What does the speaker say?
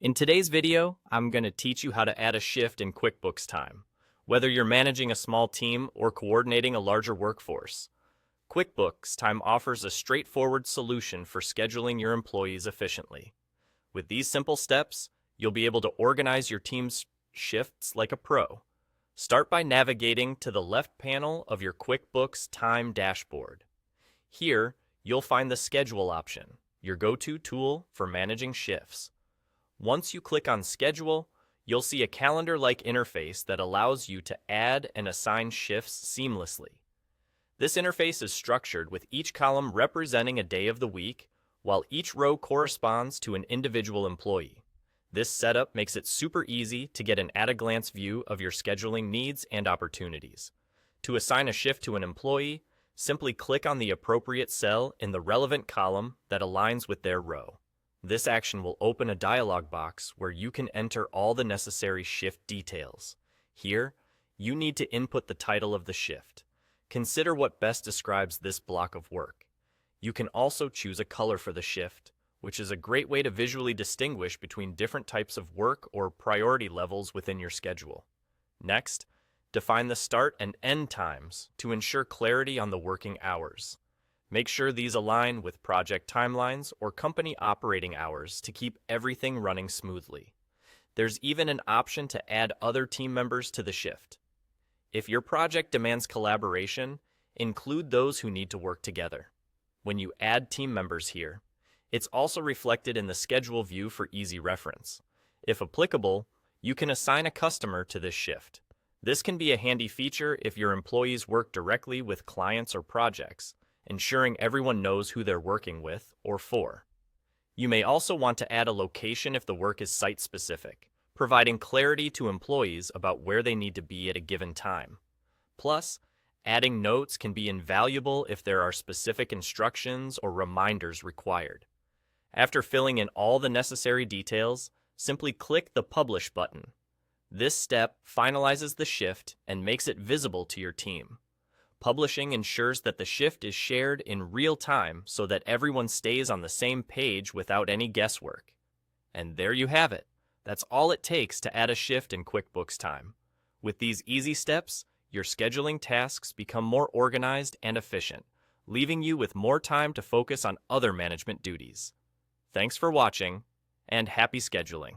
In today's video, I'm going to teach you how to add a shift in QuickBooks Time, whether you're managing a small team or coordinating a larger workforce. QuickBooks Time offers a straightforward solution for scheduling your employees efficiently. With these simple steps, you'll be able to organize your team's shifts like a pro. Start by navigating to the left panel of your QuickBooks Time dashboard. Here, you'll find the Schedule option, your go-to tool for managing shifts. Once you click on Schedule, you'll see a calendar-like interface that allows you to add and assign shifts seamlessly. This interface is structured with each column representing a day of the week, while each row corresponds to an individual employee. This setup makes it super easy to get an at-a-glance view of your scheduling needs and opportunities. To assign a shift to an employee, simply click on the appropriate cell in the relevant column that aligns with their row. This action will open a dialog box where you can enter all the necessary shift details. Here, you need to input the title of the shift. Consider what best describes this block of work. You can also choose a color for the shift, which is a great way to visually distinguish between different types of work or priority levels within your schedule. Next, define the start and end times to ensure clarity on the working hours. Make sure these align with project timelines or company operating hours to keep everything running smoothly. There's even an option to add other team members to the shift. If your project demands collaboration, include those who need to work together. When you add team members here, it's also reflected in the schedule view for easy reference. If applicable, you can assign a customer to this shift. This can be a handy feature if your employees work directly with clients or projects, ensuring everyone knows who they're working with or for. You may also want to add a location if the work is site-specific, providing clarity to employees about where they need to be at a given time. Plus, adding notes can be invaluable if there are specific instructions or reminders required. After filling in all the necessary details, simply click the Publish button. This step finalizes the shift and makes it visible to your team. Publishing ensures that the shift is shared in real time so that everyone stays on the same page without any guesswork. And there you have it. That's all it takes to add a shift in QuickBooks Time. With these easy steps, your scheduling tasks become more organized and efficient, leaving you with more time to focus on other management duties. Thanks for watching, and happy scheduling.